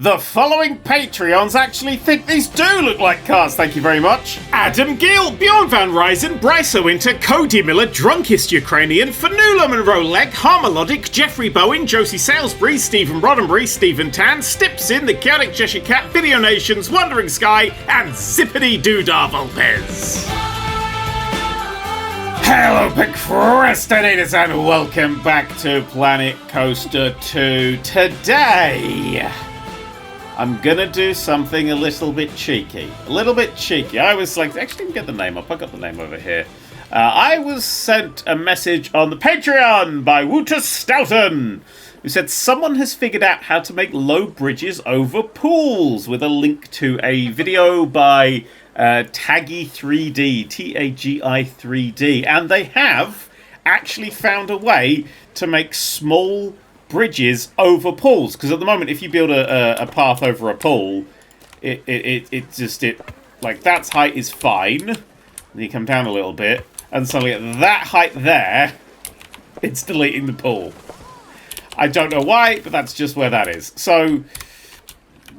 The following Patreons actually think these do look like cars, thank you very much. Adam Gill, Bjorn Van Ryzen, Bryce Winter, Cody Miller, Drunkest Ukrainian, Fanula Monroe Leg, Harmelodic, Jeffrey Bowen, Josie Salisbury, Stephen Roddenberry, Stephen Tan, Stipsin, The Chaotic Cheshire Cat, Video Nations, Wandering Sky, and Zippity Doodah Volpez. Hello, procrastinators, and welcome back to Planet Coaster 2. Today, I'm gonna do something a little bit cheeky. I was like, actually, get the name up. I got the name over here. I was sent a message on the Patreon by Wouter Stoughton, who said someone has figured out how to make low bridges over pools, with a link to a video by Taggy3D, Tagi3D, and they have actually found a way to make small bridges over pools, because at the moment if you build a path over a pool, it like that height is fine, and you come down a little bit and suddenly at that height there it's deleting the pool. I don't know why, but that's just where that is. So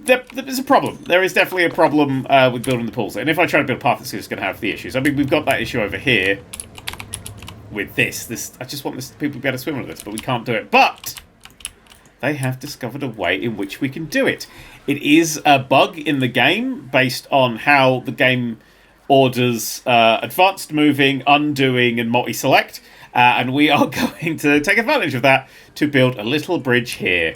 there's a problem. There is definitely a problem with building the pools, and if I try to build a path, it's just going to have the issues. I mean, we've got that issue over here with this. I just want people to be able to swim with this, but we can't do it. But they have discovered a way in which we can do it. It is a bug in the game based on how the game orders advanced moving, undoing, and multi-select. And we are going to take advantage of that to build a little bridge here.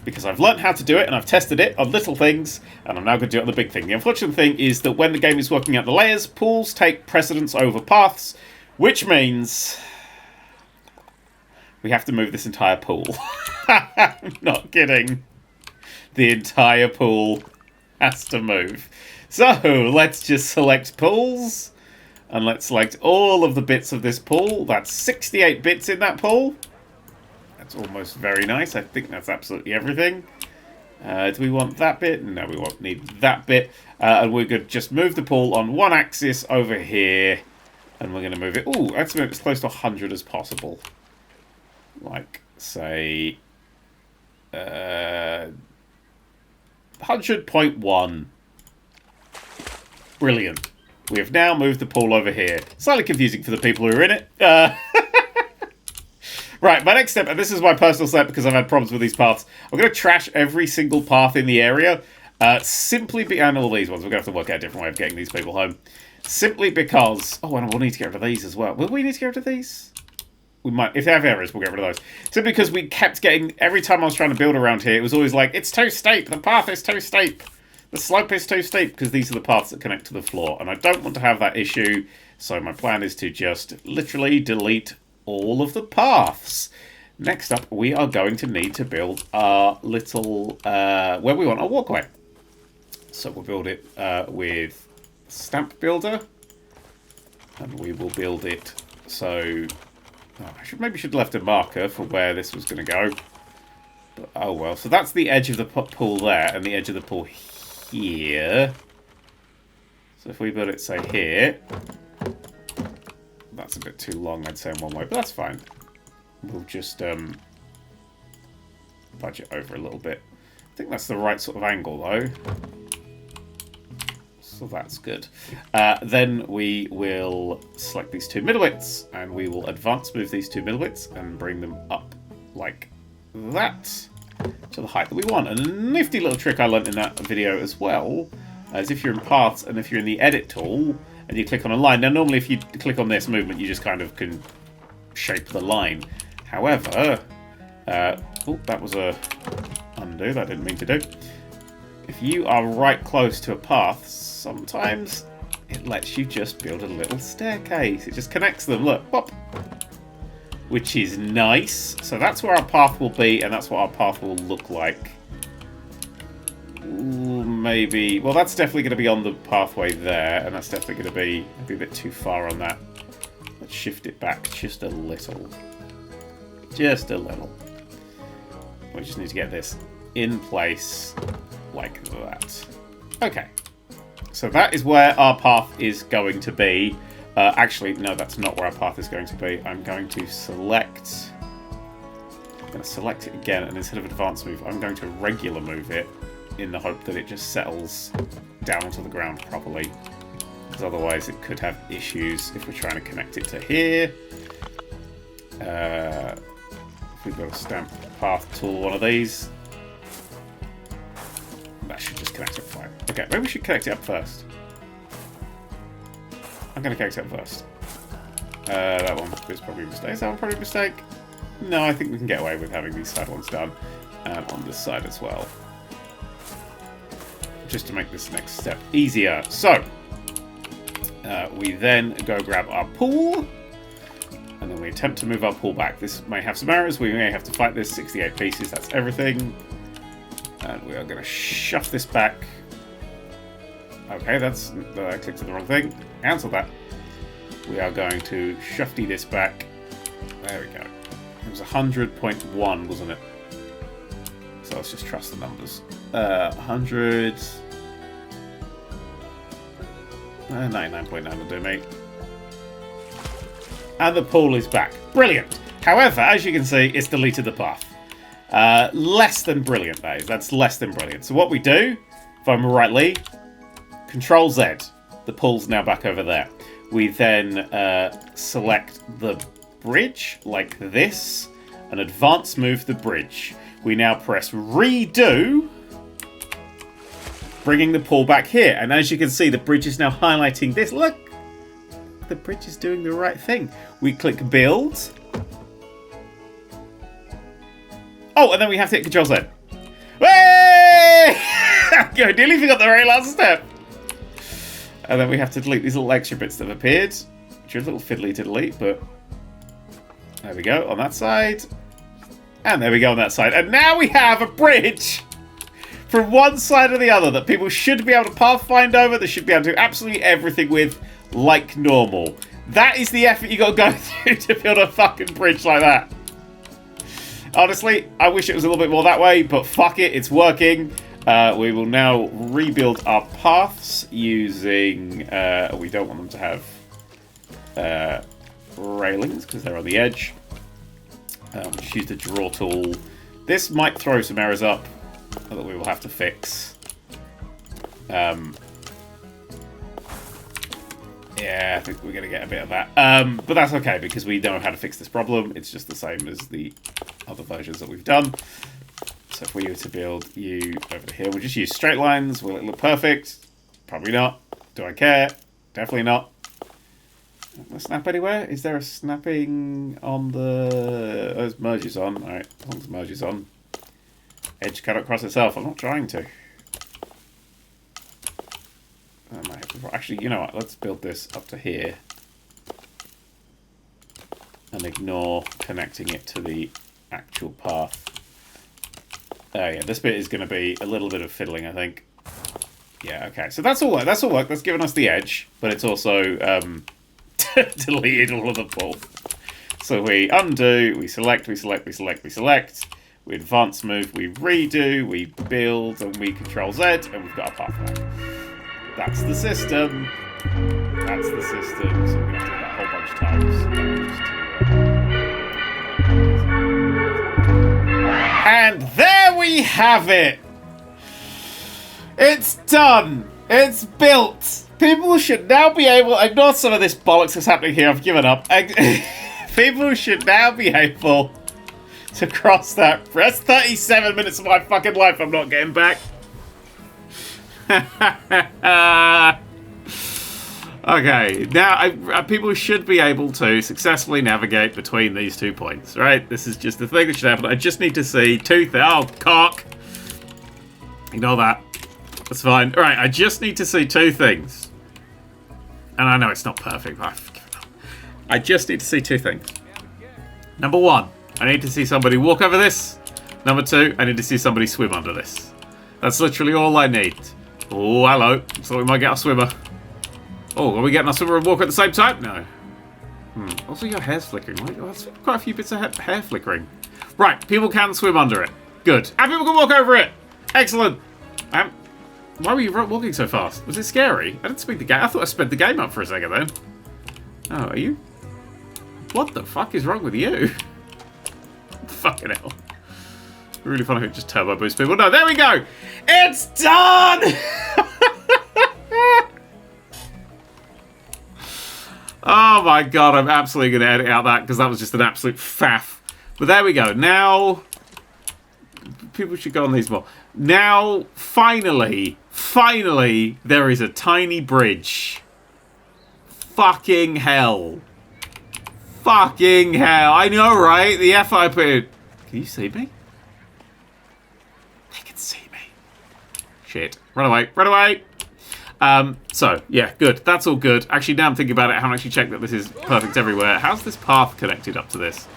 Because I've learned how to do it, and I've tested it on little things, and I'm now going to do it on the big thing. The unfortunate thing is that when the game is working out the layers, pools take precedence over paths, which means we have to move this entire pool. I'm not kidding. The entire pool has to move. So, let's just select pools. And let's select all of the bits of this pool. That's 68 bits in that pool. That's almost very nice. I think that's absolutely everything. Do we want that bit? No, we won't need that bit. And we're going to just move the pool on one axis over here. And we're going to move it. Ooh, let's move it as close to 100 as possible. Like, say, 100.1. Brilliant. We have now moved the pool over here. Slightly confusing for the people who are in it. Right, my next step, and this is my personal step because I've had problems with these paths. I'm going to trash every single path in the area. And all these ones. We're going to have to work out a different way of getting these people home. Simply because... Oh, and we'll need to get rid of these as well. Will we need to get rid of these? We might. If they have errors, we'll get rid of those. Simply because we kept getting... Every time I was trying to build around here, it was always like, it's too steep. The path is too steep. The slope is too steep, because these are the paths that connect to the floor. And I don't want to have that issue. So my plan is to just literally delete all of the paths. Next up, we are going to need to build our little... where we want our walkway. So we'll build it with Stamp Builder. And we will build it so... Oh, I should have left a marker for where this was going to go. But, oh well. So that's the edge of the pool there, and the edge of the pool here. So if we build it, say, here... That's a bit too long, I'd say, in one way, but that's fine. We'll just budge it over a little bit. I think that's the right sort of angle, though. So that's good. Then we will select these two middle bits, and we will advance move these two middle bits and bring them up like that to the height that we want. And a nifty little trick I learned in that video as well is if you're in paths and if you're in the edit tool, and you click on a line. Now, normally if you click on this movement, you just kind of can shape the line. However, oh, that was a undo. That didn't mean to do. If you are right close to a path, sometimes it lets you just build a little staircase. It just connects them. Look, pop. Which is nice. So that's where our path will be, and that's what our path will look like. Ooh, maybe... Well, that's definitely going to be on the pathway there, and that's definitely going to be maybe a bit too far on that. Let's shift it back just a little. Just a little. We just need to get this in place like that. Okay. So that is where our path is going to be. Actually, no, that's not where our path is going to be. I'm going to select... I'm going to select it again, and instead of advanced move, I'm going to regular move it. in the hope that it just settles down onto the ground properly. Because otherwise it could have issues if we're trying to connect it to here. If we've got a stamp path tool, one of these. That should just connect it fine. Okay, maybe we should connect it up first. I'm going to connect it up first. That one is probably a mistake. Is that one probably a mistake? No, I think we can get away with having these side ones done. And on this side as well. Just to make this next step easier. So, we then go grab our pool. And then we attempt to move our pool back. This may have some errors. We may have to fight this. 68 pieces, that's everything. And we are going to shove this back. Okay, I clicked on the wrong thing. Cancel that. We are going to shufty this back. There we go. It was 100.1, wasn't it? So let's just trust the numbers. 100... 99.9 will do, mate. And the pool is back. Brilliant. However, as you can see, it's deleted the path. Less than brilliant, that is. That's less than brilliant. So what we do, if I remember rightly, Control Z. The pool's now back over there. We then select the bridge, like this, and advance move the bridge. We now press redo, bringing the pool back here. And as you can see, the bridge is now highlighting this. Look! The bridge is doing the right thing. We click build. Oh, and then we have to hit Control Z. Way! I nearly forgot the very last step. And then we have to delete these little extra bits that have appeared, which are a little fiddly to delete, but there we go on that side. And there we go on that side. And now we have a bridge from one side to the other that people should be able to pathfind over, that should be able to do absolutely everything with like normal. That is the effort you got to go through to build a fucking bridge like that. Honestly, I wish it was a little bit more that way, but fuck it, it's working. We will now rebuild our paths using... we don't want them to have railings because they're on the edge. Just use the draw tool. This might throw some errors up that we will have to fix. Yeah, I think we're going to get a bit of that. But that's okay, because we know how to fix this problem. It's just the same as the other versions that we've done. So if we were to build you over here, we'll just use straight lines. Will it look perfect? Probably not. Do I care? Definitely not. Will it snap anywhere? Is there a snapping on the... Oh, it's merges on. Alright, as long as merge is on. Edge cannot cross itself. I'm not trying to. I might have to... Actually, you know what? Let's build this up to here. And ignore connecting it to the actual path. Oh yeah, this bit is going to be a little bit of fiddling, I think. Yeah, okay. So that's all work. That's all work. That's given us the edge, but it's also deleted all of the pool. So we undo, we select, we select, we select, we select. We advance move, we redo, we build, and we Control Z, and we've got a path back. That's the system. That's the system. So we're going to have to do that a whole bunch of times. And there we have it! It's done! It's built! People should now be able... Ignore some of this bollocks that's happening here, I've given up. People should now be able to cross that. That's 37 minutes of my fucking life I'm not getting back. Okay, now people should be able to successfully navigate between these 2 points, right? This is just the thing that should happen. I just need to see 2 things. Oh, cock! Ignore that. That's fine. Alright, I just need to see 2 things. And I know it's not perfect, but I just need to see 2 things. Number 1, I need to see somebody walk over this. Number 2, I need to see somebody swim under this. That's literally all I need. Oh, hello. So we might get our swimmer. Oh, are we getting our swimmer and walk at the same time? No. Also, your hair's flickering. Right? Oh, that's quite a few bits of hair flickering. Right, people can swim under it. Good. And people can walk over it. Excellent. Why were you walking so fast? Was it scary? I didn't speed the game. I thought I sped the game up for a second then. Oh, are you? What the fuck is wrong with you? Fucking hell. Really funny if it just turbo boosts people. No, there we go! It's done! Oh my god, I'm absolutely going to edit out that because that was just an absolute faff. But there we go. Now, people should go on these more. Now, finally, there is a tiny bridge. Fucking hell. Fucking hell. I know, right? The F I put in. Can you see me? They can see me. Shit. Run away. Run away. So, yeah, good. That's all good. Actually, now I'm thinking about it, I haven't actually checked that this is perfect everywhere. How's this path connected up to this?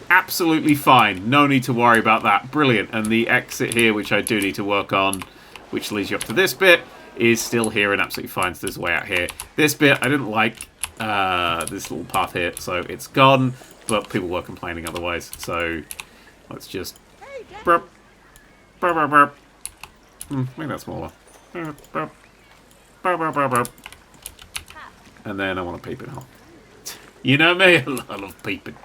Absolutely fine. No need to worry about that. Brilliant. And the exit here, which I do need to work on, which leads you up to this bit, is still here and absolutely fine. So there's a way out here. This bit, I didn't like this little path here, so it's gone. But people were complaining otherwise. So let's just... Burp. Burp, burp, burp. Make that smaller. Burp, burp. Burp, burp, burp, burp. And then I want a peeping hole. You know me, I love peeping.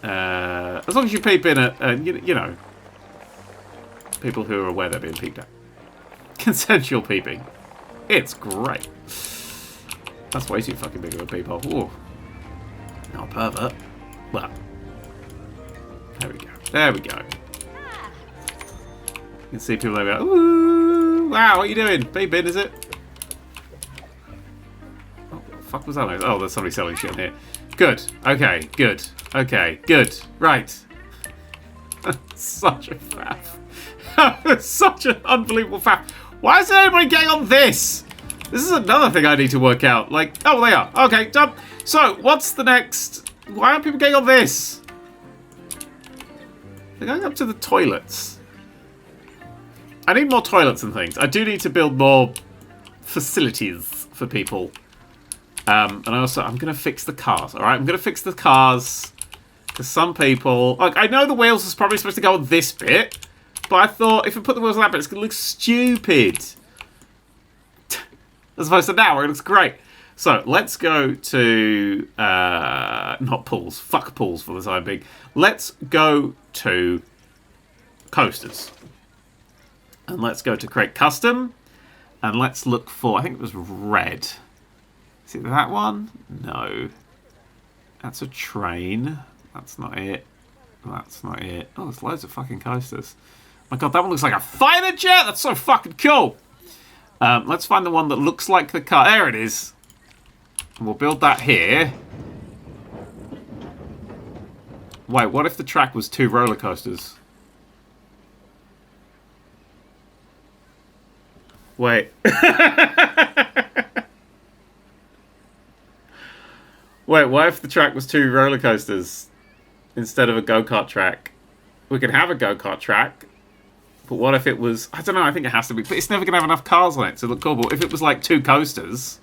As long as you peep in at, you know, people who are aware they're being peeped at. Consensual peeping. It's great. That's way too fucking big of a peephole. Ooh. Not a pervert. Well. There we go. There we go. You can see people like, ooh, wow, what are you doing? Peep in, is it? Oh, what the fuck was that? Oh, there's somebody selling shit in here. Good. Okay, good. Okay, good. Right. Such a faff. Such an unbelievable faff. Why isn't anybody getting on this? This is another thing I need to work out. Like, oh, they are. Okay, done. So, what's the next? Why aren't people getting on this? They're going up to the toilets. I need more toilets and things. I do need to build more facilities for people. And I'm going to fix the cars, alright? I'm going to fix the cars. Because some people... Like, I know the wheels is probably supposed to go on this bit. But I thought if I put the wheels on that bit, it's going to look stupid. As opposed to now, where it looks great. So, let's go to... not pools. Fuck pools for the time being. Let's go to coasters. And let's go to create custom. And let's look for... I think it was red. Is it that one? No. That's a train. That's not it. That's not it. Oh, there's loads of fucking coasters. My god, that one looks like a fighter jet! That's so fucking cool! Let's find the one that looks like the car. There it is. And we'll build that here. Wait, what if the track was 2 roller coasters? Wait. Wait, what if the track was 2 roller coasters instead of a go-kart track? We could have a go-kart track, but what if it was... I don't know, I think it has to be... But it's never going to have enough cars on it to look cool. But if it was like 2 coasters...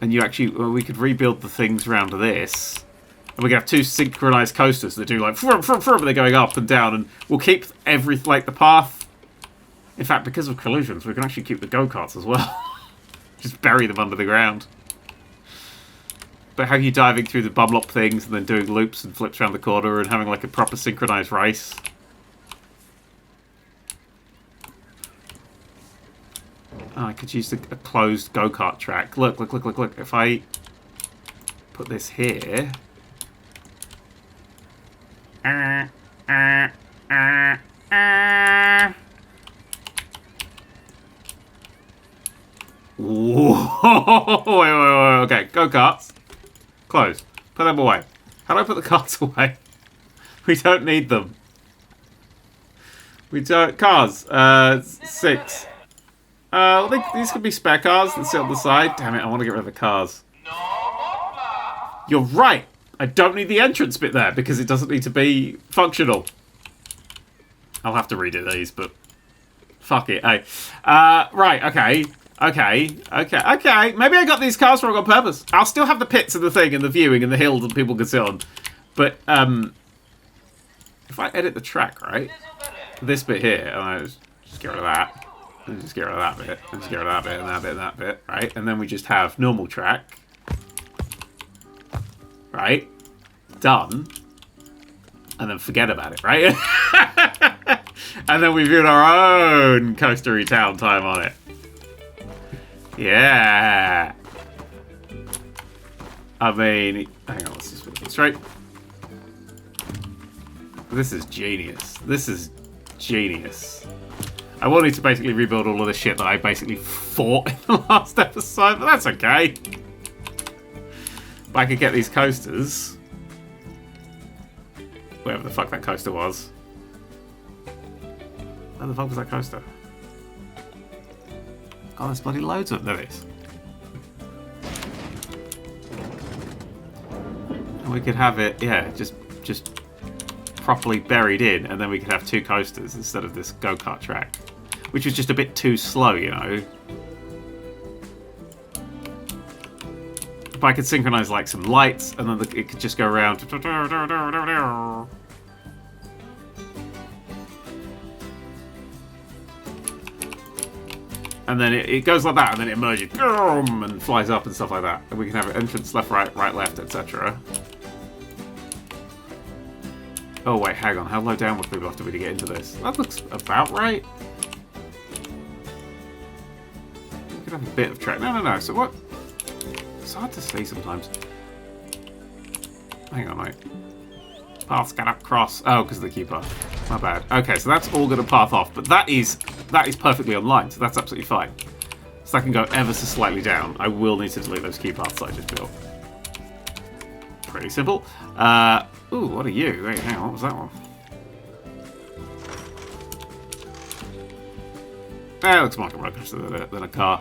And you actually... Well, we could rebuild the things around this. And we could have 2 synchronized coasters that do like... They're going up and down. And we'll keep like the path... In fact, because of collisions, we can actually keep the go-karts as well. Just bury them under the ground. But have you diving through the bumlop things and then doing loops and flips around the corner and having like a proper synchronized race? Oh, I could use a closed go-kart track. Look, look, look, look, look. If I put this here... Whoa! Wait. Okay, go-karts. Closed. Put them away. How do I put the carts away? We don't need them. We don't... Cars. 6. These could be spare cars that sit on the side. Damn it, I want to get rid of the cars. You're right. I don't need the entrance bit there because it doesn't need to be functional. I'll have to redo these, but... Fuck it, hey. Right, okay. Okay. Maybe I got these cars wrong on purpose. I'll still have the pits and the thing and the viewing and the hills that people can sit on. But, if I edit the track, right? This bit here, and I just get rid of that. And just get rid of that bit. And just get rid of that bit and that bit and that bit, right? And then we just have normal track. Right? Done. and then forget about it, right? And then we viewed our own coastery town time on it. Yeah. I mean, hang on, let's just put it straight. This is genius. This is genius. I wanted to basically rebuild all of the shit that I basically fought in the last episode, but that's okay. If I could get these coasters, wherever the fuck that coaster was. Where the fuck was that coaster? Oh, there's bloody loads of them. There it is. And we could have it, yeah, just properly buried in, and then we could have two coasters instead of this go-kart track, which was just a bit too slow, you know. If I could synchronize like some lights, and then it could just go around. And then it goes like that, and then it emerges and flies up and stuff like that. And we can have an entrance left, right, left, etc. Oh wait, hang on. How low down would people have to be to get into this? That looks about right. We could have a bit of track. No. So what? It's hard to see sometimes. Hang on, mate. Paths cannot cross. Oh, because of the key path. My bad. Okay, so that's all going to path off, but that is perfectly online, so that's absolutely fine. So I can go ever so slightly down. I will need to delete those key paths I just built. Pretty simple. Ooh, what are you? Wait, hang on, what was that one? It looks more like a roller coaster than a car.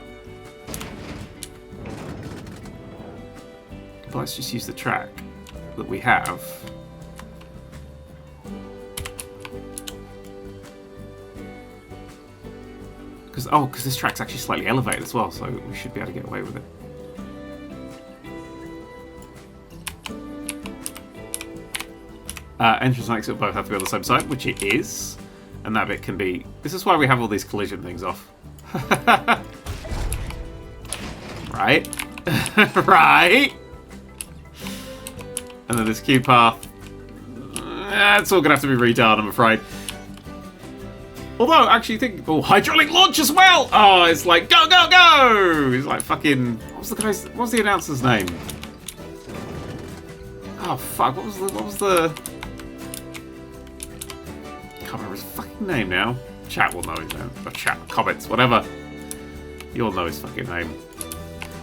But let's just use the track that we have. Because this track's actually slightly elevated as well, so we should be able to get away with it. Entrance and exit both have to be on the same side, which it is. And that bit can be... This is why we have all these collision things off. Right? Right? And then this queue path. It's all going to have to be redone, I'm afraid. Although, actually, think... Oh, hydraulic launch as well! Oh, it's like, go, go, go! It's like fucking... What was the announcer's name? Oh, fuck. What was the... I can't remember his fucking name now. Chat will know his name. Or chat, comments, whatever. You all know his fucking name.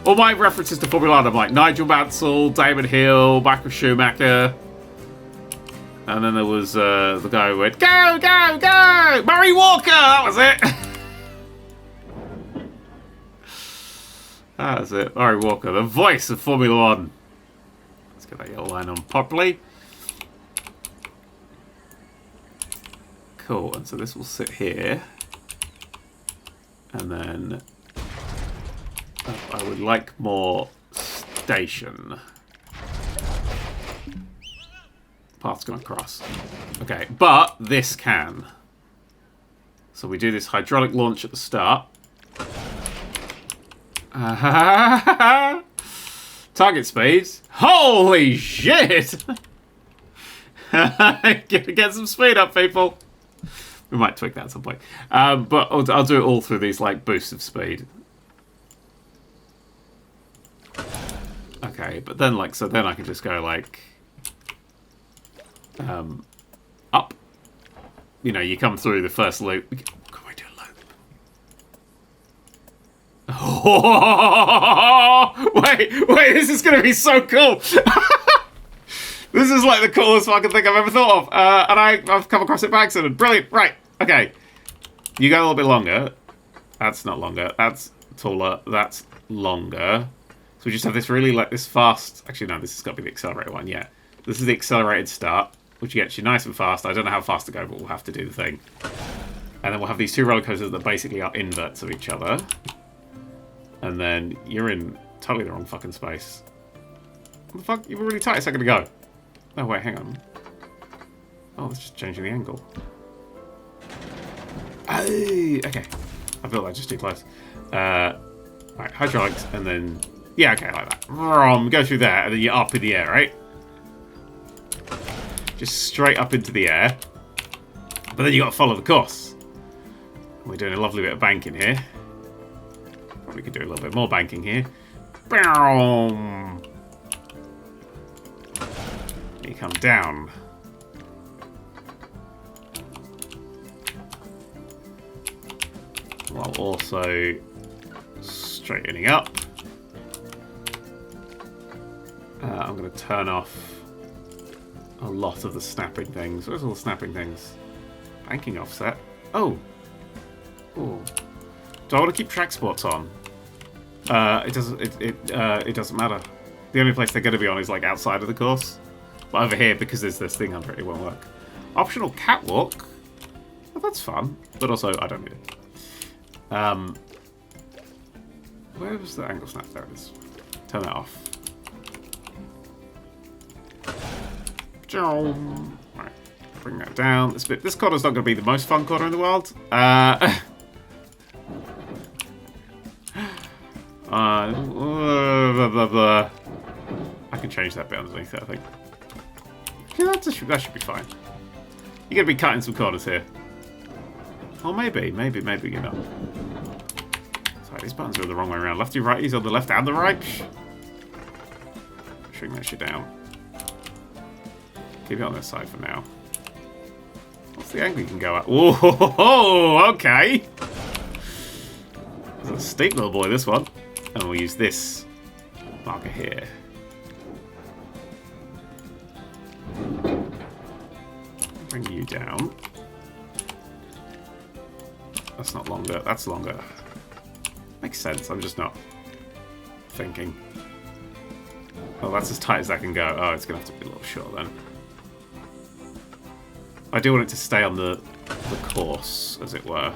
All my references to Formula 1, I'm like Nigel Mansell, Damon Hill, Michael Schumacher. And then there was the guy who went, go, go, go! Murray Walker! That was it! That was it. Murray Walker, the voice of Formula 1. Let's get that yellow line on properly. Cool, and so this will sit here. And then I would like more station. Path's gonna cross. Okay, but this can. So we do this hydraulic launch at the start. Target speed. Holy shit! Get some speed up, people. We might tweak that at some point. But I'll do it all through these like boosts of speed. Okay, but then like, so then I can just go like up. You know, you come through the first loop. Can we do a loop? Oh, wait, this is going to be so cool. This is like the coolest fucking thing I've ever thought of. And I've come across it by accident. Brilliant. Right, okay. You go a little bit longer. That's not longer. That's taller. That's longer. So we just have this really like this fast... Actually, no, this has got to be the accelerated one, yeah. This is the accelerated start, which gets you nice and fast. I don't know how fast to go, but we'll have to do the thing. And then we'll have these two roller coasters that basically are inverts of each other. And then you're in totally the wrong fucking space. What the fuck? You were really tight a second ago. Oh, wait, hang on. Oh, that's just changing the angle. Oh, okay. I feel like just too close. Right, hydraulics, and then... Yeah, okay, like that. Go through there, and then you're up in the air, right? just straight up into the air. But then you got to follow the course. We're doing a lovely bit of banking here. Probably could do a little bit more banking here. Boom! You come down. While also straightening up. I'm going to turn off a lot of the snapping things. Where's all the snapping things? Banking offset. Oh! Ooh. Do I want to keep track sports on? It doesn't. It doesn't matter. The only place they're going to be on is like outside of the course. But over here, because there's this thing under it, it won't work. Optional catwalk. Well, that's fun, but also I don't need it. Where was the angle snap? There it is. Turn that off. Right, bring that down. This corner's not going to be the most fun corner in the world. I can change that bit underneath it, I think. Yeah, that should be fine. You're going to be cutting some corners here. Or maybe you're not. Sorry, these buttons are the wrong way around. Lefty, righties on the left and the right. Shrink that shit down. Keep it on this side for now. What's the angle you can go at? Whoa, okay. It's a steep little boy, this one. And we'll use this marker here. Bring you down. That's not longer. That's longer. Makes sense. I'm just not thinking. Oh, that's as tight as that can go. Oh, it's going to have to be a little short then. I do want it to stay on the course, as it were.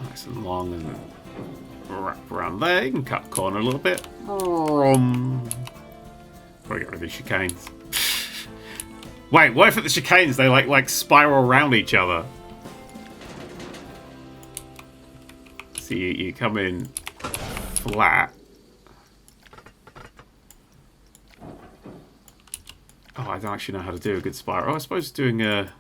Nice and long and wrap around there. You can cut corner a little bit. Probably get rid of these chicanes. Wait, what if at the chicanes they like spiral around each other? So you come in flat. Oh, I don't actually know how to do a good spiral. Oh, I suppose doing a...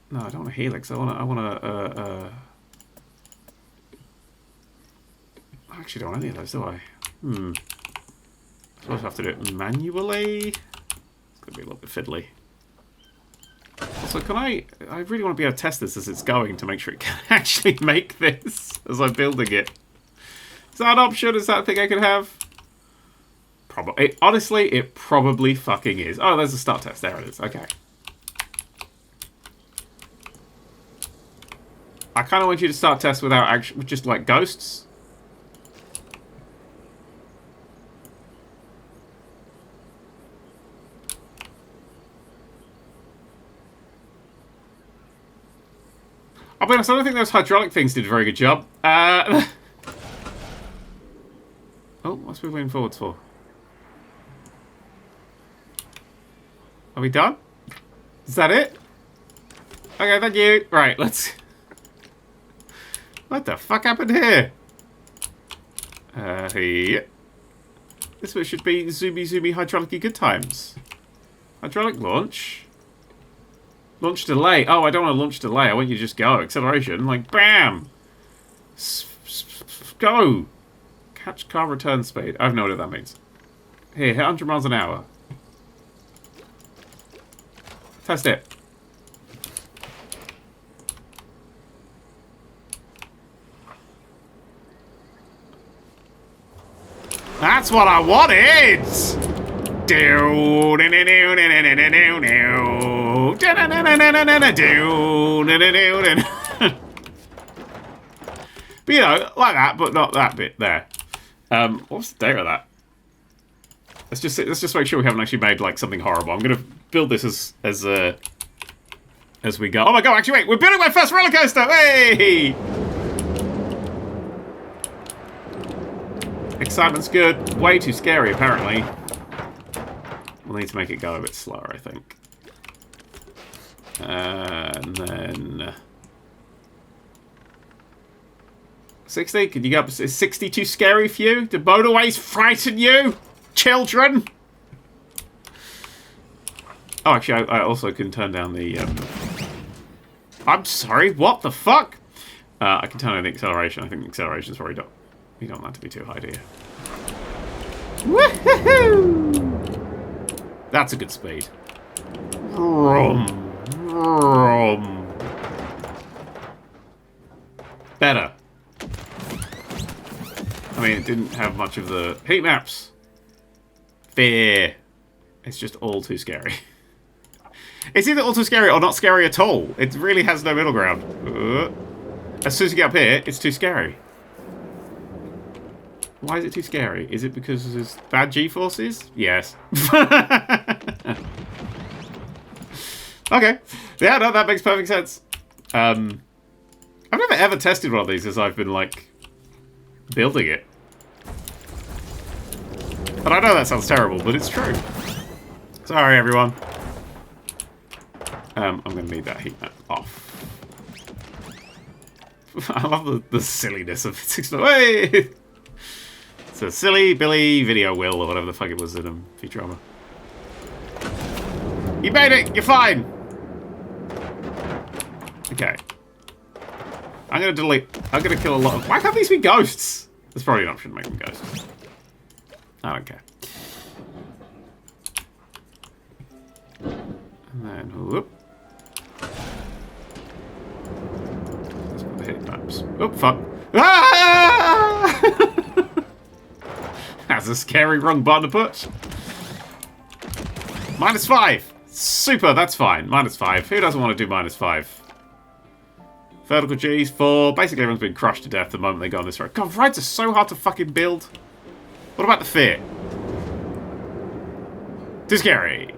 No, I don't want a helix. I want a... I actually don't want any of those, do I? I suppose I have to do it manually. It's going to be a little bit fiddly. Also, can I really want to be able to test this as it's going to make sure it can actually make this as I'm building it. Is that an option? Is that a thing I can have? Probably. Honestly, it probably fucking is. Oh, there's a start test. There it is. Okay. I kind of want you to start test without actually just like ghosts. I'll be honest, I don't think those hydraulic things did a very good job. Oh, what's we leaning forwards for? Are we done? Is that it? Okay, thank you. Right, let's... What the fuck happened here? Yeah. This one should be zoomy hydraulic-y good times. Hydraulic launch. Launch delay. Oh, I don't want to launch delay. I want you to just go. Acceleration. Like, bam! Go! Catch car return speed. I have no idea what that means. Here, hit 100 miles an hour. Test it. That's what I wanted! But you know, like that, but not that bit there. What's the date of that? Let's just make sure we haven't actually made like something horrible. I'm gonna build this as we go. Oh my god! Actually, wait, we're building my first roller coaster! Hey! Excitement's good. Way too scary, apparently. We'll need to make it go a bit slower, I think. And then... 60? Can you get up? Is 60 too scary for you? Do motorways frighten you? Children? Oh, actually, I also can turn down the... I'm sorry, what the fuck? I can turn down the acceleration. I think the acceleration is probably not... You don't want that to be too high, do you? Woohoo! That's a good speed. Vroom. Vroom. Better. I mean, it didn't have much of the heat maps. Fear. It's just all too scary. It's either all too scary or not scary at all. It really has no middle ground. As soon as you get up here, it's too scary. Why is it too scary? Is it because there's bad G-forces? Yes. Okay. Yeah, no, that makes perfect sense. I've never ever tested one of these as I've been, like, building it. But I know that sounds terrible, but it's true. Sorry, everyone. I'm going to need that heat map off. I love the silliness of it. Hey! It's a silly Billy video will or whatever the fuck it was in Futurama. You made it! You're fine! Okay. I'm going to delete... I'm going to kill a lot of... Why can't these be ghosts? There's probably an option to make them ghosts. I don't care. And then... Whoop. Let's put the heat maps. Oh, fuck. Ah! That's a scary wrong button to push. -5. Super, that's fine. -5. Who doesn't want to do -5? Vertical G's 4. Basically, everyone's been crushed to death the moment they go on this road. God, rides are so hard to fucking build. What about the fear? Too scary.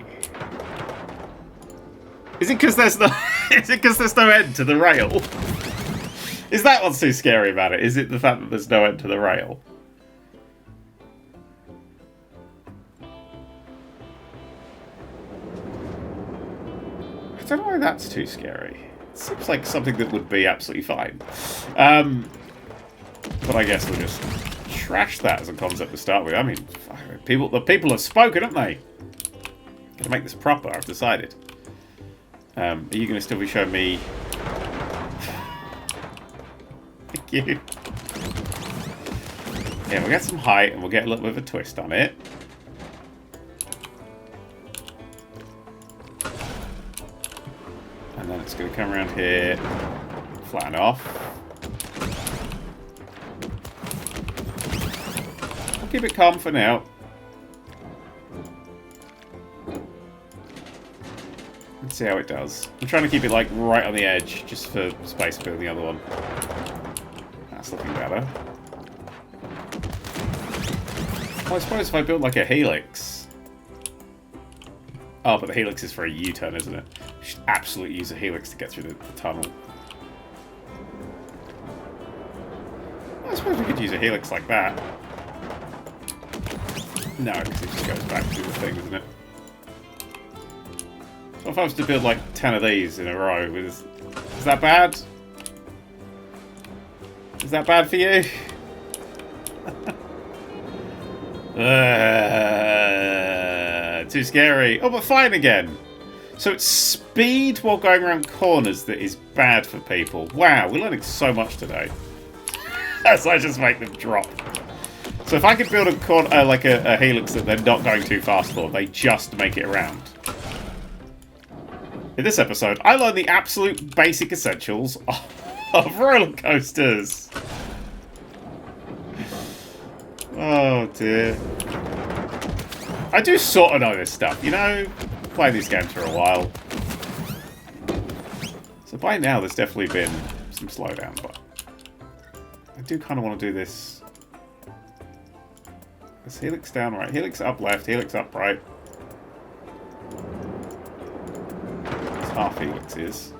Is it because there's no... Is it because there's no end to the rail? Is that what's too scary about it? Is it the fact that there's no end to the rail? I don't know why that's too scary. It seems like something that would be absolutely fine. But I guess we'll just trash that as a concept to start with. I mean, the people have spoken, haven't they? Gonna make this proper, I've decided. Are you going to still be showing me... Thank you. Yeah, we'll get some height and we'll get a little bit of a twist on it. And then it's going to come around here, flatten off. I'll keep it calm for now. Let's see how it does. I'm trying to keep it like right on the edge, just for space to build the other one. That's looking better. Well, I suppose if I build like a helix... Oh, but the helix is for a U-turn, isn't it? You should absolutely use a helix to get through the tunnel. Well, I suppose we could use a helix like that. No, because it just goes back through the thing, doesn't it? So if I was to build like 10 of these in a row, is that bad? Is that bad for you? Too scary. Oh, but fine again. So it's speed while going around corners that is bad for people. Wow, we're learning so much today. As I just make them drop. So if I could build a corner, like a helix that they're not going too fast for, they just make it around. In this episode, I learned the absolute basic essentials of roller coasters. Oh dear. I do sort of know this stuff, you know? Played these games for a while. So by now there's definitely been some slowdown, but I do kind of want to do this. This helix down right, helix up left, helix up right. Half helixes.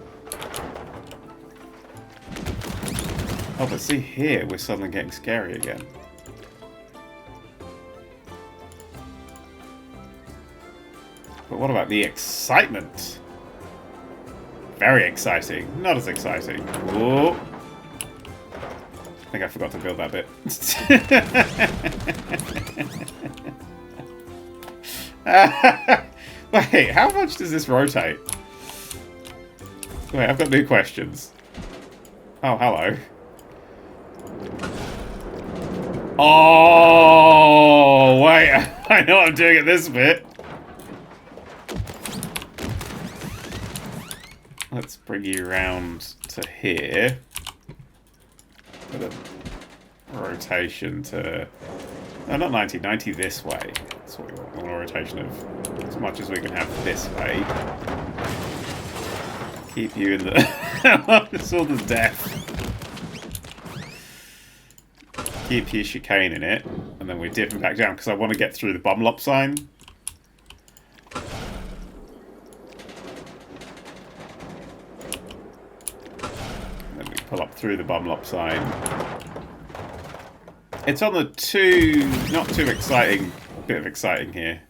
Oh, but see here, we're suddenly getting scary again. But what about the excitement? Very exciting. Not as exciting. Whoa. I think I forgot to build that bit. Wait, how much does this rotate? Wait, I've got new questions. Oh, hello. Oh, wait. I know what I'm doing at this bit. Let's bring you around to here. With a rotation to... No, not 90. 90 this way. That's what we want. We want a rotation of as much as we can have this way. Keep you in the... It's all the death. Keep you chicaning it. And then we're dipping back down because I want to get through the bumlop sign. Pull up through the bumlop sign. It's on the not too exciting bit of exciting here.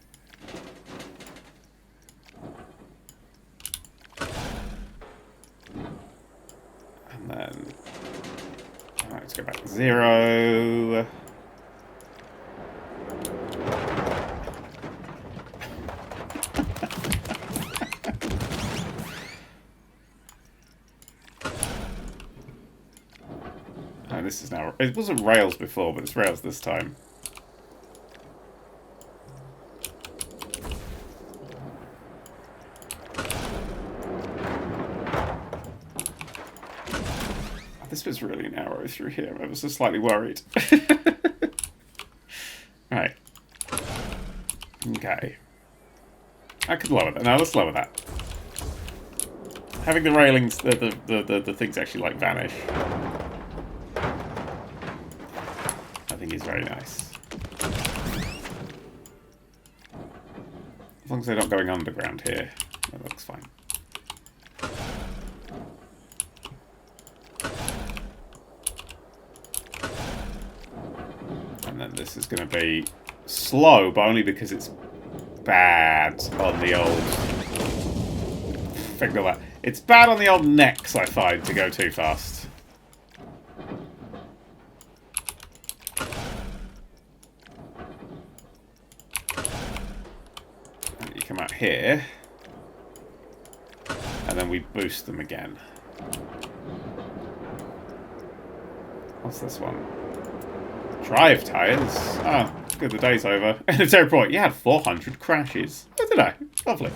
And then alright, let's go back to 0. This is now... It wasn't rails before, but it's rails this time. This bit's really narrow through here. I was just slightly worried. Right. Okay. I could lower that. No, let's lower that. Having the railings, the things actually like vanish. I think is very nice. As long as they're not going underground here, that looks fine. And then this is going to be slow, but only because it's bad on the old... Think of that. It's bad on the old necks, I find, to go too fast. Come out here, and then we boost them again. What's this one? Drive tires. Oh, good, the day's over. And it's airport. You had 400 crashes. Oh, did I? Lovely.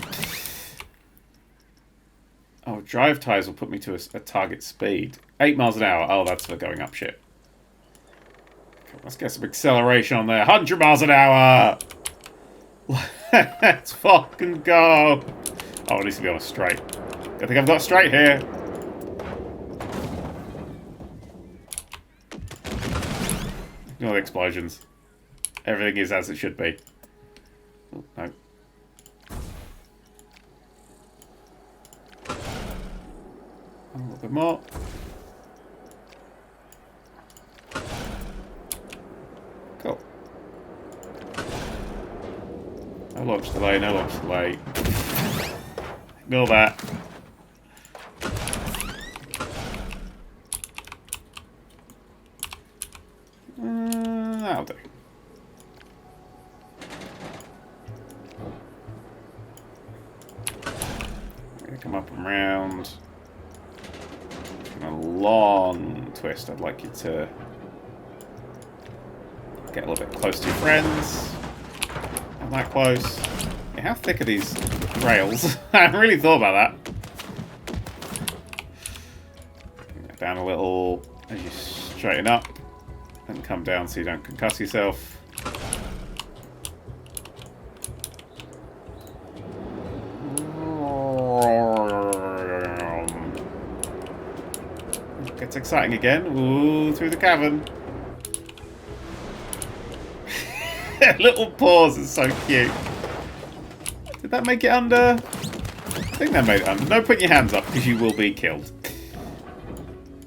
Oh, drive tires will put me to a target speed. 8 miles an hour. Oh, that's for going up shit. Okay, let's get some acceleration on there. 100 miles an hour. Let's fucking go. Oh, it needs to be on a straight. I think I've got a straight here. Ignore the explosions. Everything is as it should be. Oh, no. A little bit more. Cool. No launch delay, no launch delay. Ignore that. That'll do. I'm gonna come up and round. A long twist. I'd like you to get a little bit close to your friends. Not that close. Yeah, how thick are these rails? I haven't really thought about that. Bring that down a little as you straighten up and come down so you don't concuss yourself. Gets exciting again. Ooh, through the cavern. Little pause is so cute. Did that make it under? I think that made it under. No, put your hands up because you will be killed.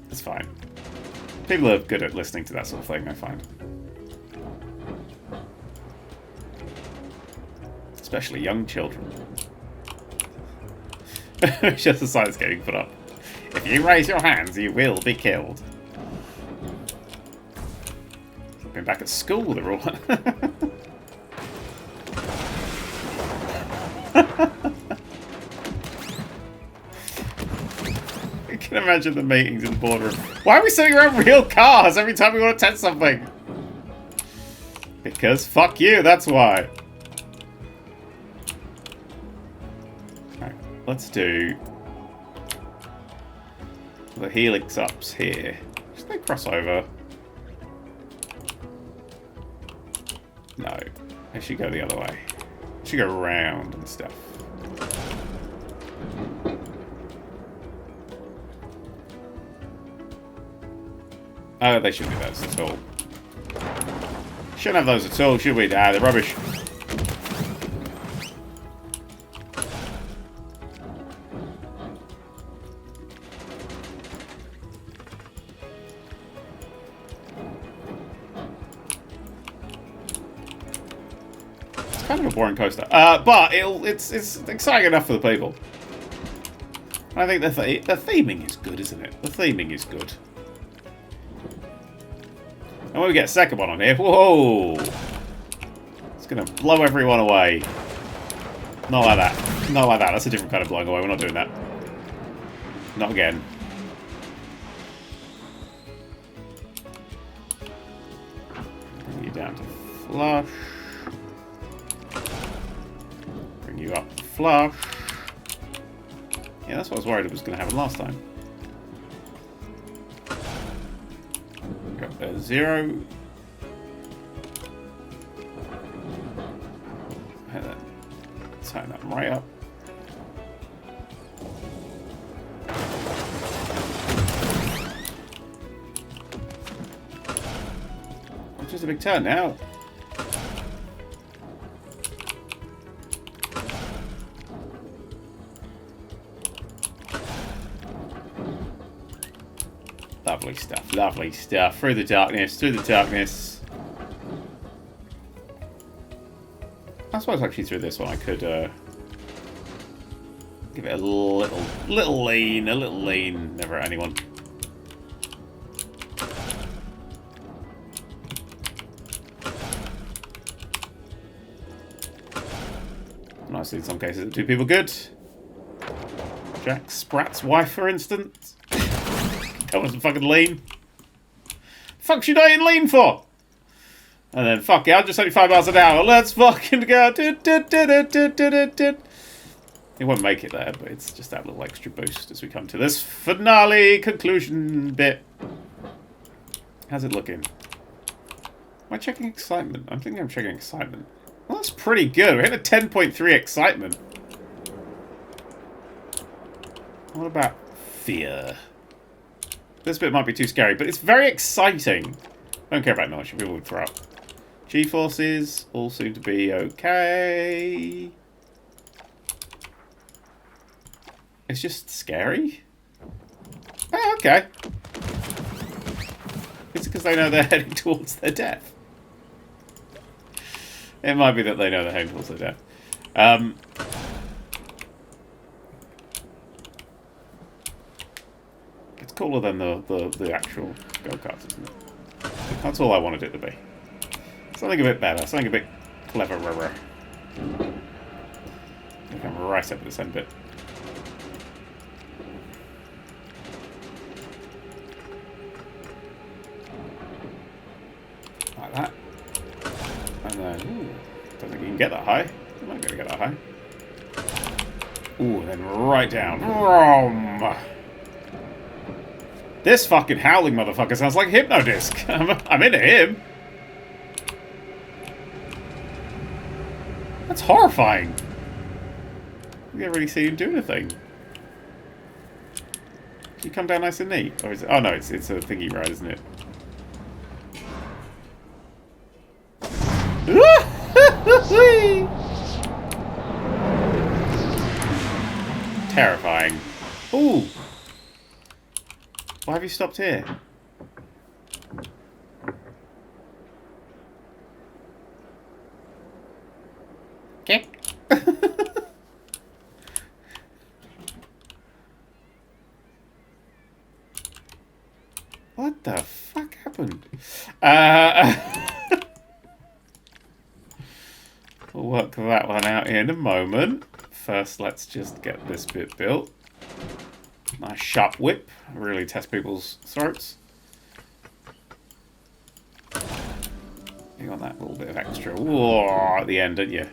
It's fine. People are good at listening to that sort of thing, I find. Especially young children. It's just a sign that's getting put up. If you raise your hands, you will be killed. back at school. They're all... I can imagine the meetings in the boardroom. Why are we sitting around real cars every time we want to test something? Because fuck you, that's why. Right, let's do the helix ups here. Should they cross over? No, I should go the other way. I should go around and stuff. Oh, they shouldn't do those at all. Shouldn't have those at all, should we? Ah, they're rubbish. It's kind of a boring coaster. But it's exciting enough for the people. I think the theming is good, isn't it? The theming is good. And when we get a second one on here, whoa! It's going to blow everyone away. Not like that. Not like that. That's a different kind of blowing away. We're not doing that. Not again. Bring you down to flush. Bring you up to flush. Yeah, that's what I was worried it was going to happen last time. There's 0. Tighten that right up. It's just a big turn now. Lovely stuff, lovely stuff. Through the darkness, through the darkness. I suppose actually through this one I could give it a little lean, a little lean. Never hurt anyone. Nicely in some cases it do people good. Jack Sprat's wife, for instance. That wasn't fucking lean. Fuck should I in lean for? And then fuck yeah, I'm just only 5 miles an hour. Let's fucking go. It won't make it there, but it's just that little extra boost as we come to this finale conclusion bit. How's it looking? Am I checking excitement? I'm thinking I'm checking excitement. Well, that's pretty good. We hit a 10.3 excitement. What about fear? This bit might be too scary, but it's very exciting. I don't care about nausea. People would throw up. G-forces all seem to be okay. It's just scary. Oh, okay. It's because they know they're heading towards their death. It might be that they know they're heading towards their death. It's cooler than the actual go-karts, isn't it? That's all I wanted it to be. Something a bit better, something a bit cleverer. I come right up at this end bit. Like that. And then, ooh, don't think you can get that high. I'm not going to get that high. Ooh, and then right down. Vroom. This fucking howling motherfucker sounds like Hypnodisc. I'm into him. That's horrifying. You can't really see him do anything. Did he come down nice and neat? Or is it? Oh no, it's a thingy ride, isn't it? Terrifying. Ooh. Why have you stopped here? Okay. What the fuck happened? We'll work that one out in a moment. First, let's just get this bit built. Nice sharp whip. Really test people's throats. You want that little bit of extra whoa, at the end, don't you?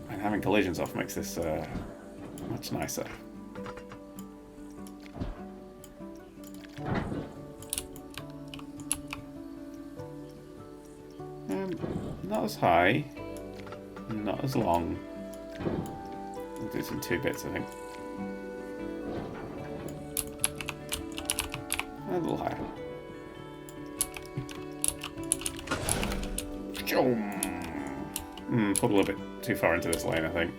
And having collisions off makes this much nicer. Not as high, not as long. We'll do this in 2 bits, I think. A little higher. Put a little bit too far into this lane, I think.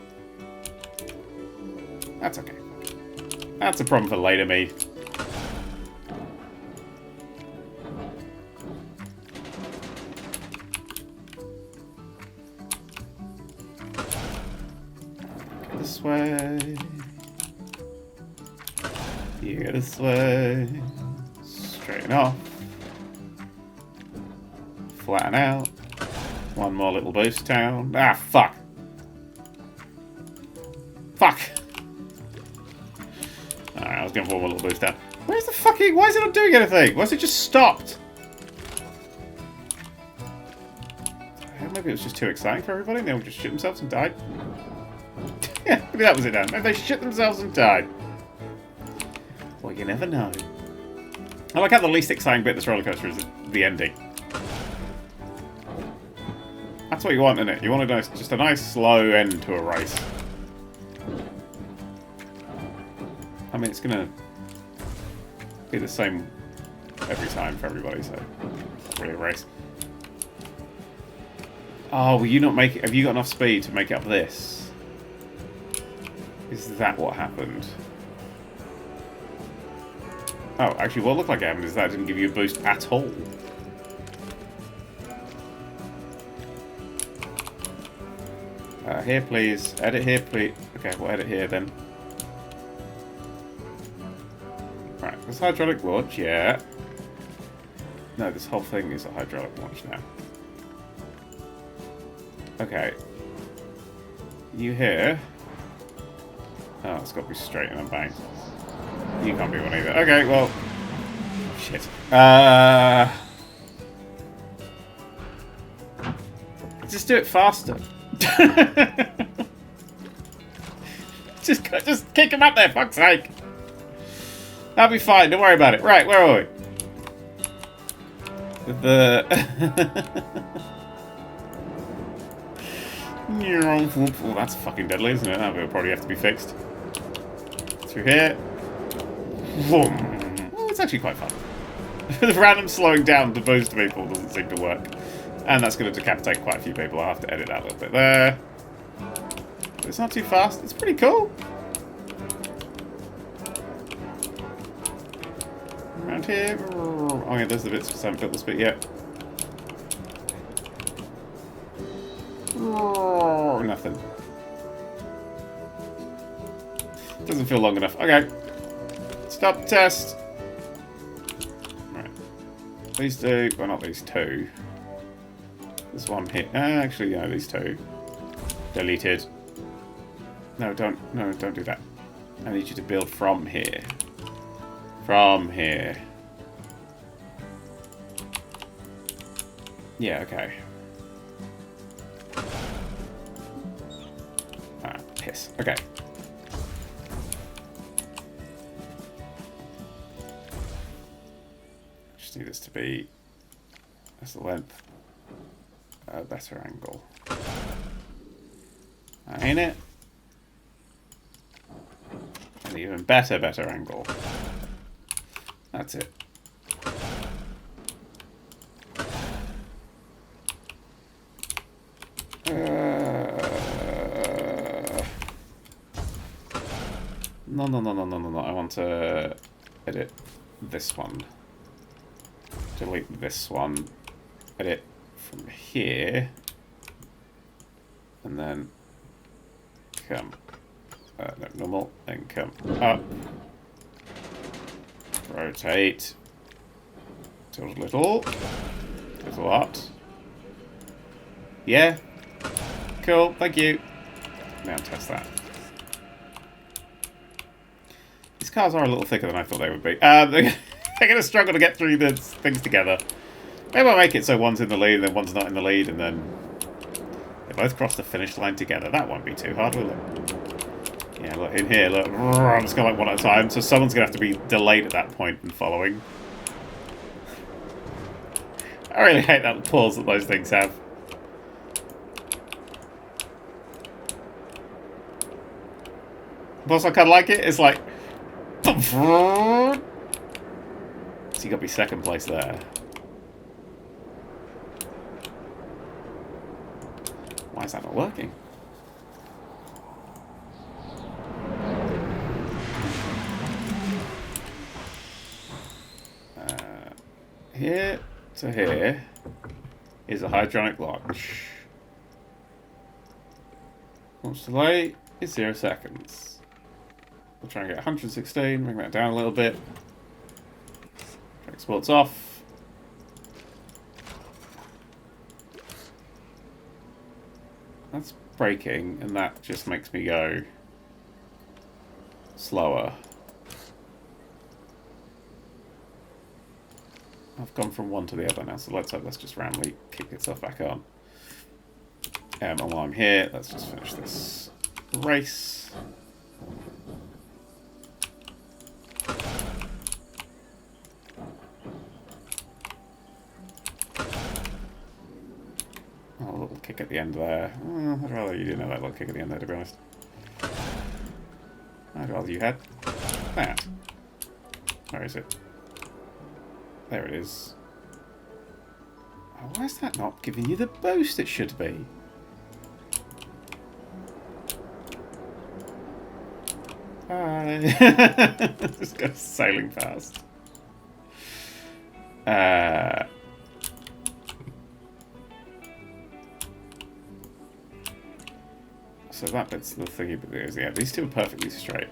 That's okay. That's a problem for later me. This way. You go this way. Straighten off. Flatten out. One more little boost down. Ah, fuck. Fuck. Alright, I was going for one little boost down. Where's the fucking... Why is it not doing anything? Why has it just stopped? Maybe it was just too exciting for everybody and they all just shit themselves and died. Yeah, maybe that was it then. Maybe they shit themselves and died. Well, you never know. I like how the least exciting bit of this roller coaster is the ending. That's what you want, isn't it? You want a nice, just a nice slow end to a race. I mean, it's gonna be the same every time for everybody, so it's not really a race. Oh, will you not make it? Have you got enough speed to make up this? Is that what happened? Oh, actually, what looked like happened is that didn't give you a boost at all. Here, please. Edit here, please. Okay, we'll edit here then. Right, this hydraulic launch, yeah. No, this whole thing is a hydraulic launch now. Okay. You here? Oh, it's got to be straight and unbanked. You can't be one either. Okay, well... Shit. Just do it faster. just kick him up there, fuck's sake. That'll be fine, don't worry about it. Right, where are we? Oh, that's fucking deadly, isn't it? That will probably have to be fixed. Through here. Oh, it's actually quite fun. The random slowing down to boost people doesn't seem to work. And that's going to decapitate quite a few people. I'll have to edit that a little bit there. But it's not too fast. It's pretty cool. Around here. Oh yeah, there's the bits. Just haven't built this bit yet. Nothing. Doesn't feel long enough. Okay. Stop test. Right. These two. Well, not these two. This one here. Actually, no, these two. Deleted. No, don't do that. I need you to build from here. From here. Yeah, okay. Ah, piss. Okay. Just need this to be... That's the length. A better angle. Ain't it? An even better angle. That's it. No. I want to edit this one. Delete this one. Edit from here. And then come. No, normal. Then come up. Rotate. Tilt a little. There's a lot. Yeah. Cool, thank you. Now test that. These cars are a little thicker than I thought they would be. They're going to struggle to get through the things together. Maybe I'll make it so one's in the lead and then one's not in the lead and then they both cross the finish line together. That won't be too hard, will it? Yeah, look, in here, look. I'm just going like one at a time. So someone's going to have to be delayed at that point and following. I really hate that pause that those things have. But also I kind of like it. It's like... So you got to be second place there. Why is that not working? Here to here is a hydronic launch. Launch delay is 0 seconds. We'll try and get 116, bring that down a little bit. Export's off. That's braking, and that just makes me go slower. I've gone from one to the other now, so let's hope that's just randomly kick itself back on. And while I'm here, let's just finish this race. Oh, a little kick at the end there. I'd rather you didn't have that little kick at the end there, to be honest. I'd rather you had that. Where is it? There it is. Oh, why is that not giving you the boost it should be? Just goes sailing past. So that bit's the thingy, but yeah, these two are perfectly straight.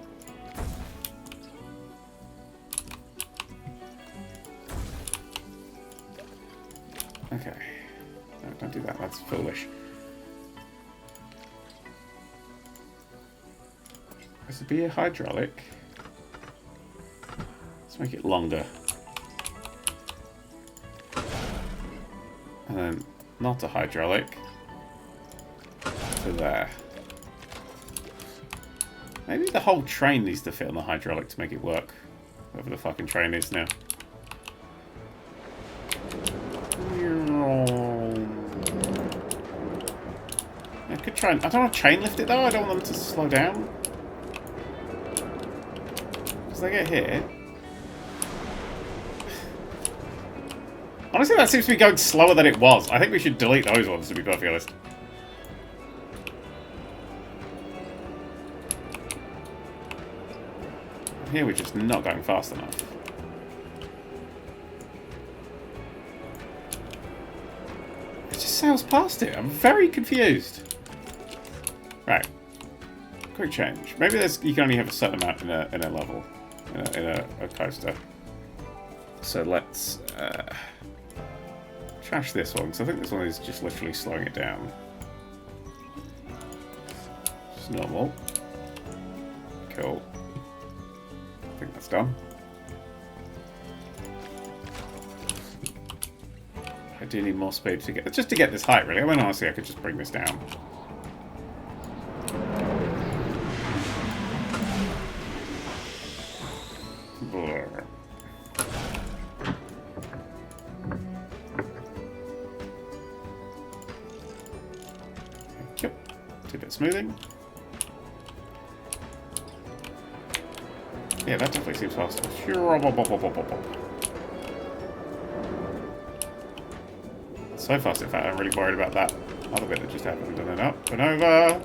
Okay. No, don't do that. That's foolish. Has to be a hydraulic. Let's make it longer. And then not a hydraulic. To there. Maybe the whole train needs to fit on the hydraulic to make it work. Whatever the fucking train is now. I could try and... I don't want to chain lift it though. I don't want them to slow down. Because they get here. Honestly, that seems to be going slower than it was. I think we should delete those ones, to be perfectly honest. Here we're just not going fast enough. It just sails past it. I'm very confused. Right. Quick change. Maybe there's, you can only have a certain amount in a level. In a coaster. So let's trash this one, because I think this one is just literally slowing it down. Just normal. Cool. I think that's done. I do need more speed to get... Just to get this height, really. I mean, honestly, I could just bring this down. Blur. Thank you. Do a bit of smoothing. Yeah, that definitely seems faster. So fast, in fact, I'm really worried about that other bit that just happened. And then up and over.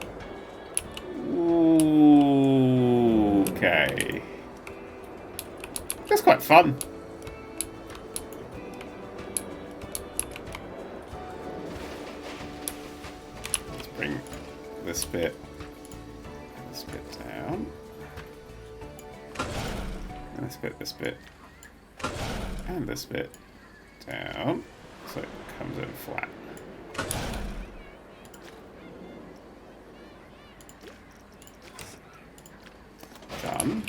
Okay. That's quite fun. Let's bring this bit down. This bit. And this bit down, so it comes in flat. Done.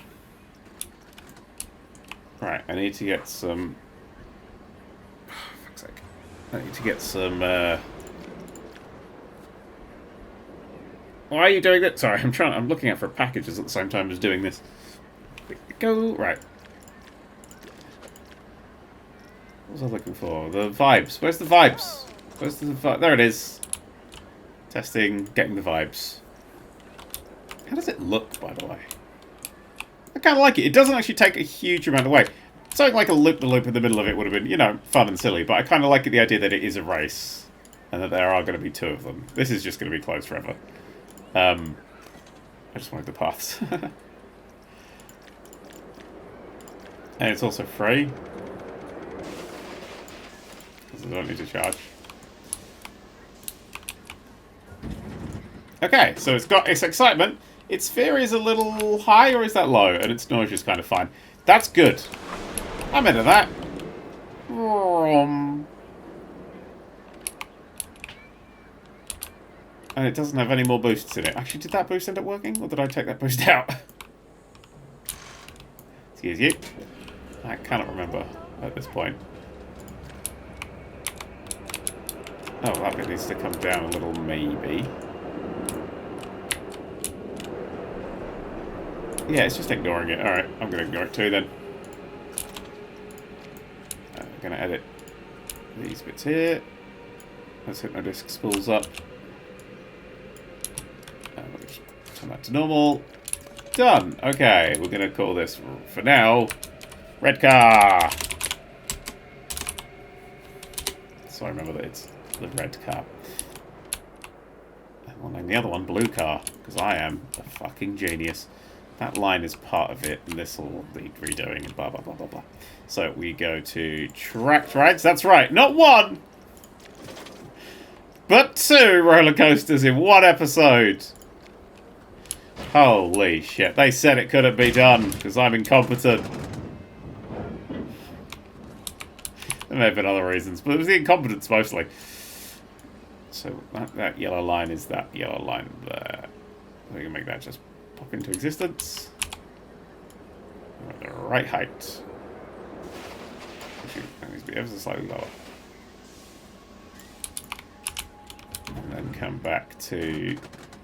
Right, I need to get some... Oh, fuck's sake. I need to get some... Why are you doing that? Sorry, I'm looking out for packages at the same time as doing this. Go... Right. What was I looking for? The vibes. Where's the vibes? Where's the vibe? There it is. Testing, getting the vibes. How does it look, by the way? I kind of like it. It doesn't actually take a huge amount of weight. Something like a loop-the-loop in the middle of it would have been, you know, fun and silly. But I kind of like the idea that it is a race. And that there are going to be 2 of them. This is just going to be closed forever. I just wanted the paths. And it's also free. Because I don't need to charge. Okay, so it's got its excitement. Its fear is a little high, or is that low? And its nausea is kind of fine. That's good. I'm into that. And it doesn't have any more boosts in it. Actually, did that boost end up working? Or did I take that boost out? Excuse you. I cannot remember at this point. Oh, that bit needs to come down a little, maybe. Yeah, it's just ignoring it. Alright, I'm going to ignore it too then. I'm going to edit these bits here. As Hypnodisc spools up. We'll just turn that to normal. Done! Okay, we're going to call this, for now, Red Car! So I remember that it's the red car. And we'll name the other one Blue Car, because I am a fucking genius. That line is part of it, and this will need redoing, and blah, blah, blah, blah, blah. So we go to tracked rides. That's right, not 1! But 2 roller coasters in 1 episode. Holy shit. They said it couldn't be done, because I'm incompetent. There may have been other reasons, but it was the incompetence mostly. So that yellow line is that yellow line there. We can make that just pop into existence. At the right height. Actually, that needs to be ever so slightly lower. And then come back to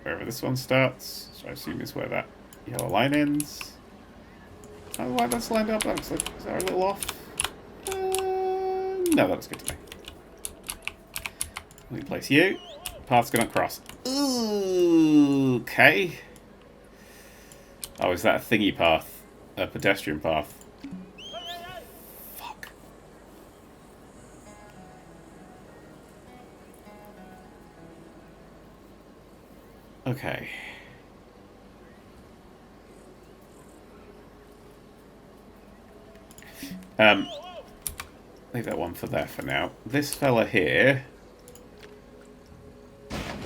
wherever this one starts. So I assume is where that yellow line ends. Oh, why that's lined up? That looks like, is that a little off? No, that looks good to me. Let me place you. Path's gonna cross. Ooh, okay. Oh, is that a thingy path? A pedestrian path? Fuck. Okay. Leave that one for there for now. This fella here.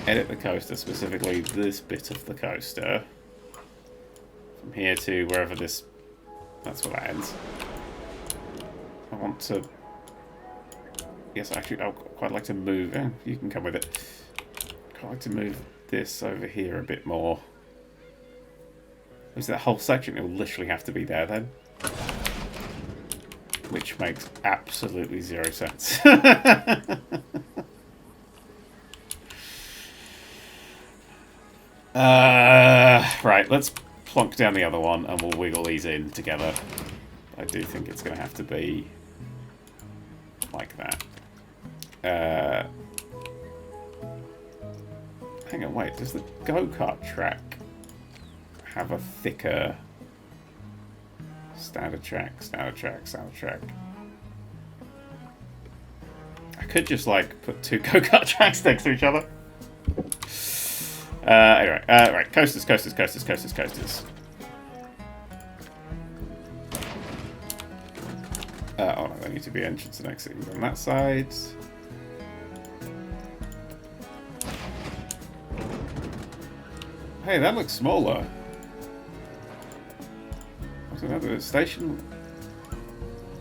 Edit the coaster, specifically this bit of the coaster. From here to wherever this... That's where that ends. I want to... Yes, actually, I'd quite like to move... you can come with it. I'd quite like to move this over here a bit more. Is that whole section? It will literally have to be there then. Which makes absolutely 0 sense. Right, let's plonk down the other one and we'll wiggle these in together. I do think it's going to have to be like that. Hang on, wait, does the go-kart track have a thicker standard track, standard track, standard track? I could just, like, put 2 go-kart tracks next to each other. Anyway, right, coasters, coasters, coasters, coasters, coasters. Oh no, there need to be entrance and exit on that side. Hey, that looks smaller. What's another station?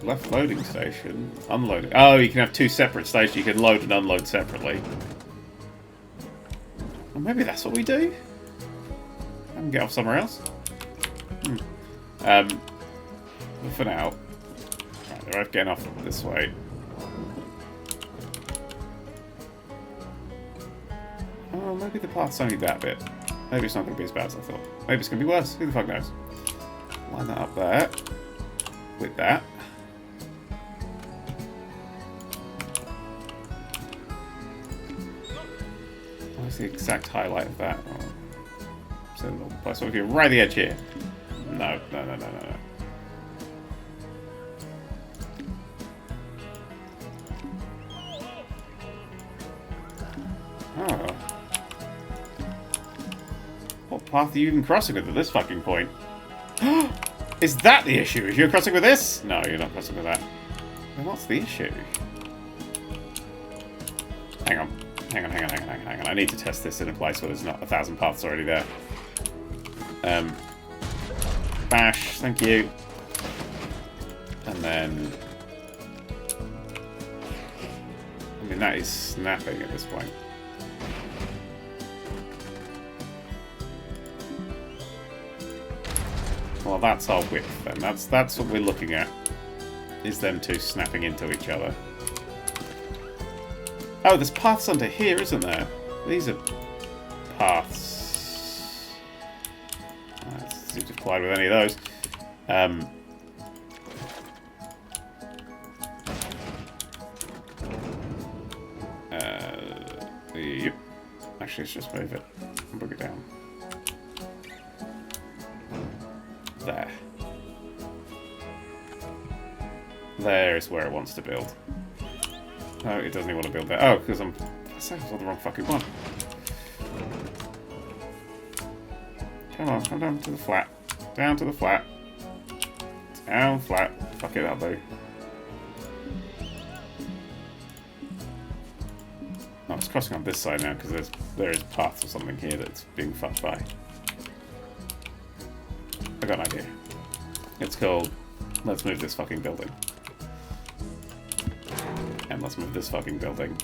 Left loading station. Unloading. Oh, you can have two separate stations. You can load and unload separately. Well, maybe that's what we do? I can get off somewhere else. But for now... Right, they're both getting off this way. Oh, maybe the path's only that bit. Maybe it's not going to be as bad as I thought. Maybe it's going to be worse. Who the fuck knows? Line that up there. With that. What's the exact highlight of that? Oh. So if you're right at the edge here. No. Oh. What path are you even crossing with at this fucking point? Is that the issue? Is you crossing with this? No, you're not crossing with that. Then what's the issue? Hang on. I need to test this in a place where there's not 1,000 paths already there. Bash, thank you. And then... I mean, that is snapping at this point. Well, that's our width then. That's what we're looking at. Is them two snapping into each other. Oh, there's paths under here, isn't there? These are paths. I seem to collide with any of those. Yep. Actually, let's just move it and bring it down. There. There is where it wants to build. No, it doesn't even want to build there. Oh, because I'm on the wrong fucking one. Come down to the flat. Down to the flat. Down flat. Fuck it, that'll do. Oh, it's crossing on this side now because there is paths or something here that's being fucked by. I got an idea. It's called let's move this fucking building. And let's move this fucking building.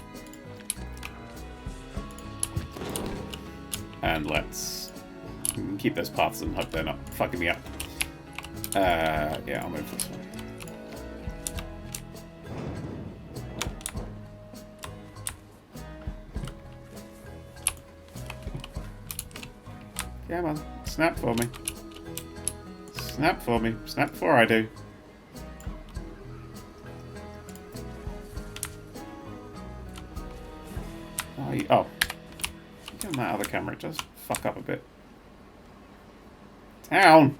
And let's keep those paths and hope they're not fucking me up. Yeah, I'll move this one. Come on, snap for me. Snap for me. Snap before I do. Oh. Get on that other camera. It does fuck up a bit. Down!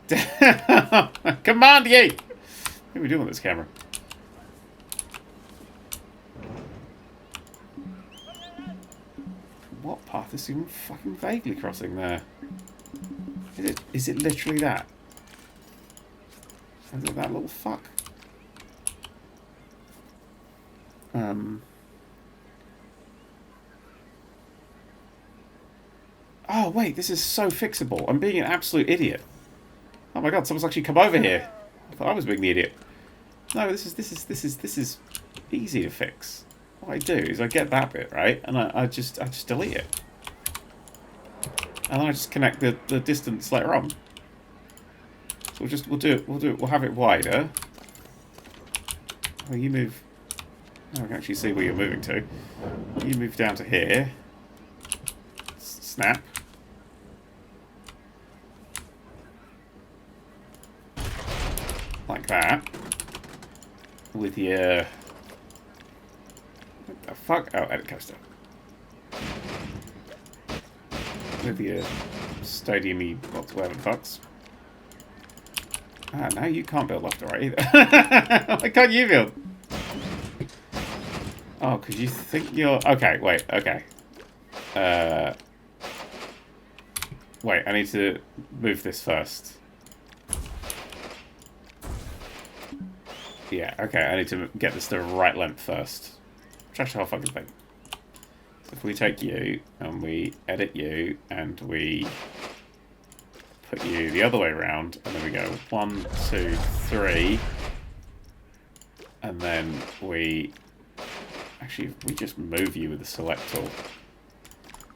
Down! Command ye! What are we doing with this camera? What path is even fucking vaguely crossing there? Is it literally that? Is it that little fuck? Oh wait, this is so fixable. I'm being an absolute idiot. Oh my god, someone's actually come over here. I thought I was being the idiot. No, this is easy to fix. What I do is I get that bit right, and I just delete it, and then I just connect the distance later on. So we'll have it wider. Well, you move. Oh, I can actually see where you're moving to. You move down to here. Snap. Like that. With your... What the fuck? Oh, edit coaster. With your stadium-y, whatever the fucks. Ah, now you can't build left or right either. Why can't you build? Oh, because you think you're... Okay, wait, okay. Wait, I need to move this first. Yeah, okay, I need to get this to the right length first. Trash the whole fucking thing. So if we take you, and we edit you, and we put you the other way around, and then we go 1, 2, 3, And then we... Actually, we just move you with the select tool.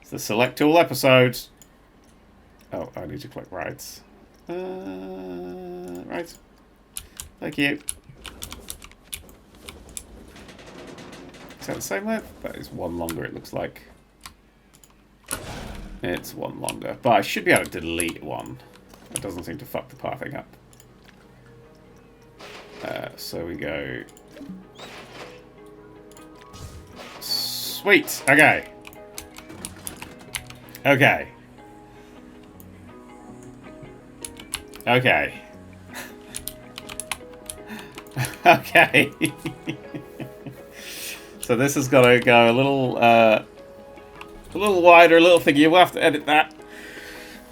It's the select tool episode. Oh, I need to click rights. Right. Thank you. Is that the same width? That is one longer, it looks like. It's one longer. But I should be able to delete one. That doesn't seem to fuck the pathing up. So we go... Sweet! Okay. Okay. Okay. Okay. So this has got to go a little wider, a little thing. You'll have to edit that.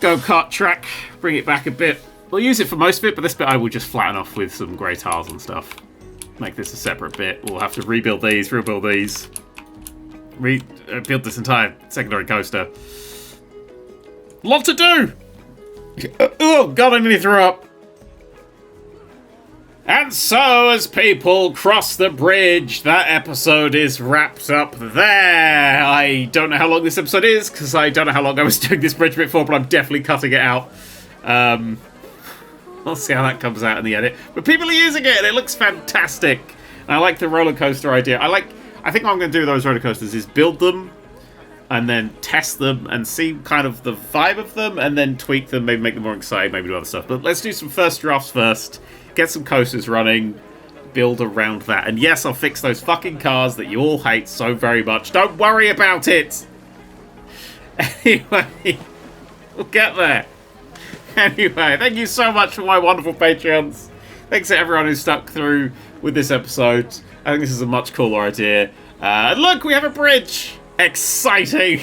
Go-kart track. Bring it back a bit. We'll use it for most of it, but this bit I will just flatten off with some grey tiles and stuff. Make this a separate bit. We'll have to rebuild these, rebuild these. Build this entire secondary coaster. Lot to do! Oh, God, I nearly threw up. And so, as people cross the bridge, that episode is wrapped up there. I don't know how long this episode is, because I don't know how long I was doing this bridge bit for, but I'm definitely cutting it out. We'll see how that comes out in the edit. But people are using it, and it looks fantastic. And I like the roller coaster idea. I think what I'm going to do with those roller coasters is build them, and then test them, and see kind of the vibe of them, and then tweak them, maybe make them more exciting, maybe do other stuff. But let's do some first drafts first. Get some coasters running, build around that. And yes, I'll fix those fucking cars that you all hate so very much. Don't worry about it! Anyway, we'll get there. Anyway, thank you so much for my wonderful Patreons. Thanks to everyone who stuck through with this episode. I think this is a much cooler idea. Look, we have a bridge! Exciting!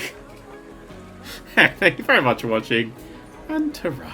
Thank you very much for watching, and ta-ra.